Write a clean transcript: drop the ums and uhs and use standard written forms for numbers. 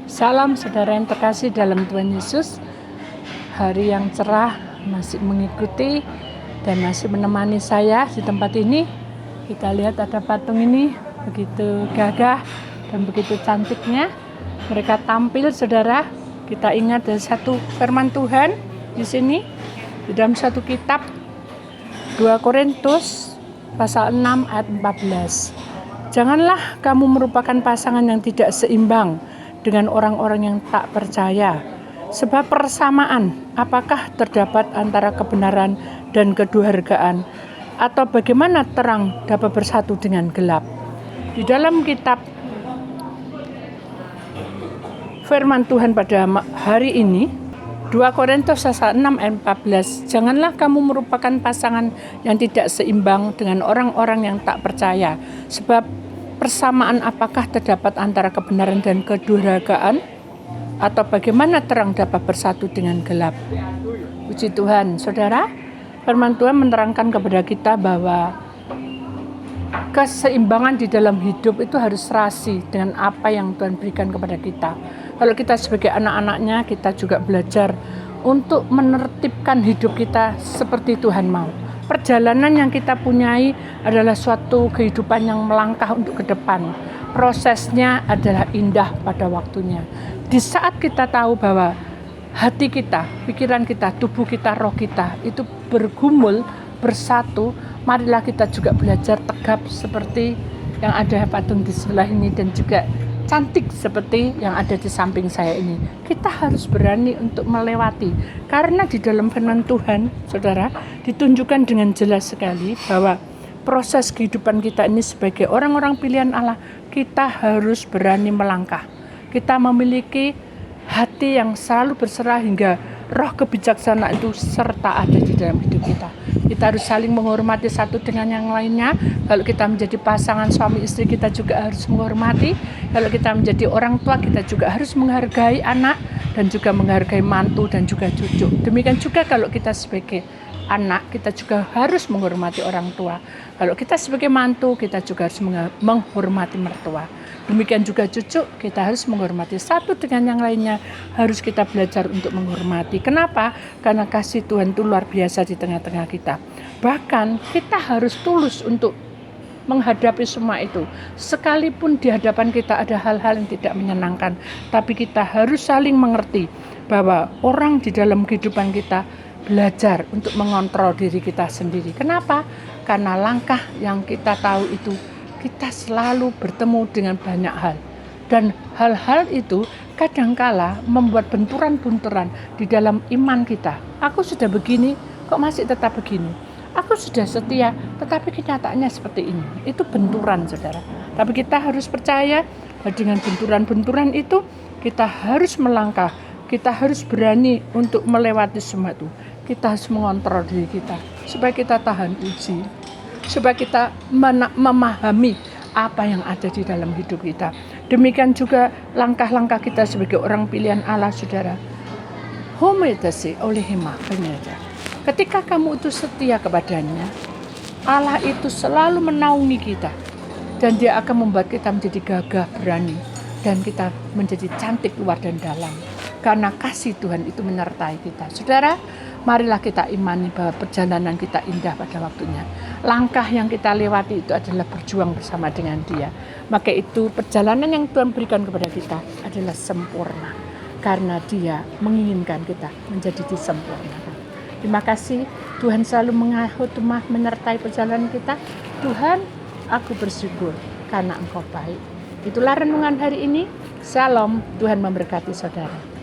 Salam saudara yang terkasih dalam Tuhan Yesus. Hari yang cerah masih mengikuti dan masih menemani saya di tempat ini. Kita lihat ada patung ini begitu gagah dan begitu cantiknya. Mereka tampil saudara. Kita ingat ada satu firman Tuhan di sini di dalam satu kitab 2 Korintus pasal 6 ayat 14. Janganlah kamu merupakan pasangan yang tidak seimbang dengan orang-orang yang tak percaya. Sebab persamaan apakah terdapat antara kebenaran dan kedurhakaan, atau bagaimana terang dapat bersatu dengan gelap? Di dalam kitab firman Tuhan pada hari ini 2 Korintus pasal 6 ayat 14. Janganlah kamu merupakan pasangan yang tidak seimbang dengan orang-orang yang tak percaya. Sebab persamaan apakah terdapat antara kebenaran dan kedurhakaan, atau bagaimana terang dapat bersatu dengan gelap? Puji Tuhan, saudara. Firman Tuhan menerangkan kepada kita bahwa keseimbangan di dalam hidup itu harus serasi dengan apa yang Tuhan berikan kepada kita. Kalau kita sebagai anak-anaknya, kita juga belajar untuk menertibkan hidup kita seperti Tuhan mau. Perjalanan yang kita punyai adalah suatu kehidupan yang melangkah untuk ke depan. Prosesnya adalah indah pada waktunya. Di saat kita tahu bahwa hati kita, pikiran kita, tubuh kita, roh kita itu bergumul, bersatu, marilah kita juga belajar tegap seperti yang ada patung di sebelah ini dan juga cantik seperti yang ada di samping saya ini. Kita harus berani untuk melewati, karena di dalam firman Tuhan, saudara, ditunjukkan dengan jelas sekali bahwa proses kehidupan kita ini sebagai orang-orang pilihan Allah, kita harus berani melangkah. Kita memiliki hati yang selalu berserah hingga roh kebijaksanaan itu serta ada di dalam hidup kita. Kita harus saling menghormati satu dengan yang lainnya. Kalau kita menjadi pasangan suami istri, kita juga harus menghormati. Kalau kita menjadi orang tua, kita juga harus menghargai anak dan juga menghargai mantu dan juga cucu. Demikian juga kalau kita sebagai anak, kita juga harus menghormati orang tua. Kalau kita sebagai mantu, kita juga harus menghormati mertua. Demikian juga cucu, kita harus menghormati satu dengan yang lainnya. Harus kita belajar untuk menghormati. Kenapa? Karena kasih Tuhan itu luar biasa di tengah-tengah kita. Bahkan kita harus tulus untuk menghadapi semua itu. Sekalipun di hadapan kita ada hal-hal yang tidak menyenangkan, tapi kita harus saling mengerti bahwa orang di dalam kehidupan kita belajar untuk mengontrol diri kita sendiri. Kenapa? Karena langkah yang kita tahu itu kita selalu bertemu dengan banyak hal. Dan hal-hal itu kadangkala membuat benturan-benturan di dalam iman kita. Aku sudah begini, kok masih tetap begini? Aku sudah setia, tetapi kenyataannya seperti ini. Itu benturan, saudara. Tapi kita harus percaya bahwa dengan benturan-benturan itu kita harus melangkah. Kita harus berani untuk melewati semua itu. Kita harus mengontrol diri kita supaya kita tahan uji, supaya kita memahami apa yang ada di dalam hidup kita. Demikian juga langkah-langkah kita sebagai orang pilihan Allah, saudara. Homedasi oleh hema penyada. Ketika kamu itu setia kepadanya, Allah itu selalu menaungi kita, dan Dia akan membuat kita menjadi gagah berani, dan kita menjadi cantik luar dan dalam. Karena kasih Tuhan itu menyertai kita. Saudara, marilah kita imani bahwa perjalanan kita indah pada waktunya. Langkah yang kita lewati itu adalah berjuang bersama dengan Dia. Maka itu perjalanan yang Tuhan berikan kepada kita adalah sempurna. Karena Dia menginginkan kita menjadi disempurnakan. Terima kasih, Tuhan selalu menghormati, menyertai perjalanan kita. Tuhan, aku bersyukur karena Engkau baik. Itulah renungan hari ini. Shalom, Tuhan memberkati saudara.